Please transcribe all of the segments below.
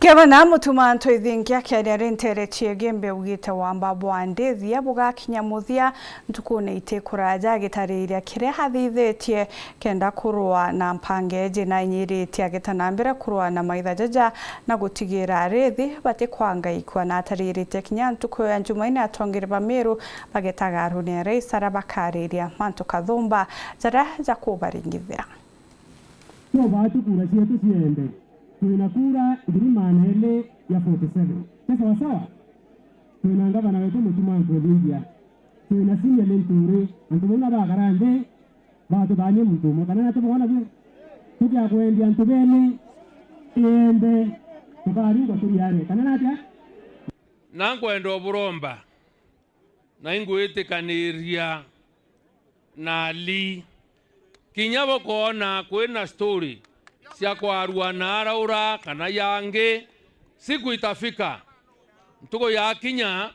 Gavana Mutuma Ntwithingia kiaria ntere chiegimbe ugite wamba bwandithia bugakinya muthia ntukune ite kuraja gitariria kiria hathithetie kenda kurua na mpangeje na nyiritie agitanambira kurua na maitha jaja na gutigira rithi bati kwanga ikwa na ataririte kinya ntuko ya Jumaine atongire Bamiru bagetagarune reisara bakariria mantu kathumba jara jakubaringithia no batukura cietu ciende tunakura Manele ya 47. Sawa sawa. Tuna ngabana wetu Mutuma Ntwithingia. Tuna sinya lenture, antubona bagarande, bato banye Mutuma kana tubona bye. Tujya kwendia ntubene ende tukari ngo turiyare. Kana natya? Nangwenda oburomba. Na ingwitikanirya nali kinyabo kona kwena story cia kwarua na araura kana yange siku itafika ntuko yakinya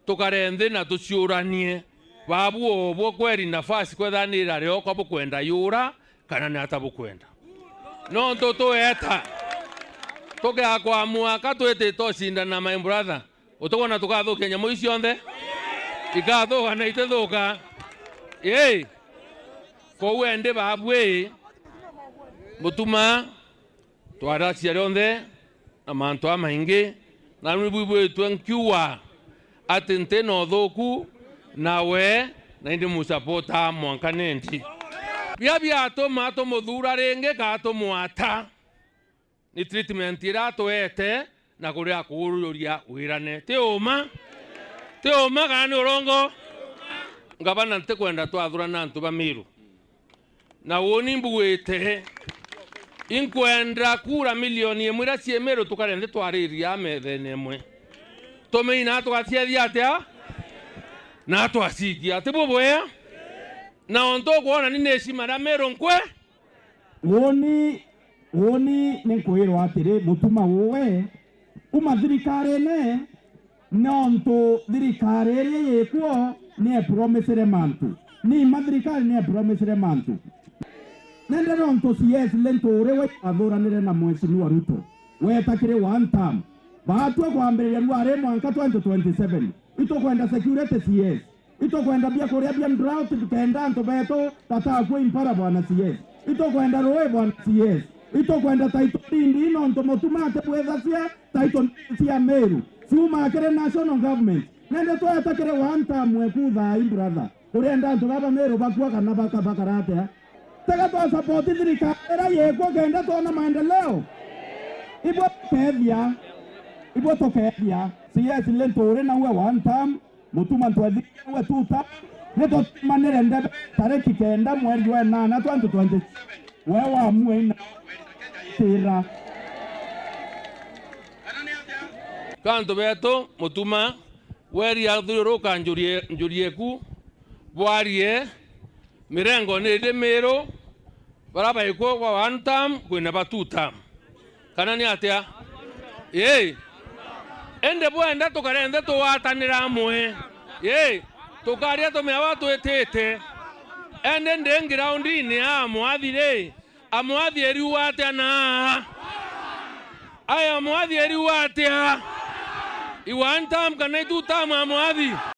tukarenthi na tuciuranie babu obwo kweri nafasi kwethanira ryo kwa bukwenda yura kana ni atabukwenda no ntoto eta toke akwa mwaka twete tocinda na my brother utogona tukathukia nyamo icio nthe ikathuka na itethuka ko wende babu Mutuma twaracia rionthe na mantu amaingi na nibwibu twenkiwa ati nteno thuku nawe na ndi musapota mwankanenti bia atoma muthura ringi katumwata ni treatment ira twete na kuria kururia wirane ti uma kana urongo ngabana ntikwenda twathura na ntu Bamiru na woni mbuwite inkwenda kura milioni imwe ira ciemero tukarende twariria methene imwe tumeina twathiethia atia na twasikia tibubwe na onto kuona ni neshima na mero nkwe woni ni kwirwa atiri Mutuma wowe uma thirikari ne nonto thirikari iri yikuo ni promisere mantu ni mathirikari ni promisere mantu nende ronto CS lentore we athuranire na Mheshimiwa Ruto wetakire one term baatwe kwambiriria rware mwanka 2027 itokwenda security CS itokwenda bia kuria bia drought tukenda nto beto tatakwe impara bwana CS itokwenda roe bwana CS itokwenda taito ndi no nto Mutuma ate bwethacia taito cia Meru suma kere national government nende twetakire one term we kutha brother urenda nto baba Meru bakwa kana bakarate Taka to support thirikari yeko genda tona maendeleo ibo tokethia CS lentore na we one time Mutuma Ntwithingia we two time neto manere ndebe tareki kenda mweri wa 8 2020 wewe amwe na tira kanto beto Mutuma weri athuro njurieku bwarie mirengo ni Bamiru baraba iko kwa one term kwina ba two term kana ni atia ende bwenda tukarende tuwatanira amwe tukaria tumia watu etete ende ndengi raundi ni amwathi eriu atia na aya amwathi eriu atia i one term kana two term amwathi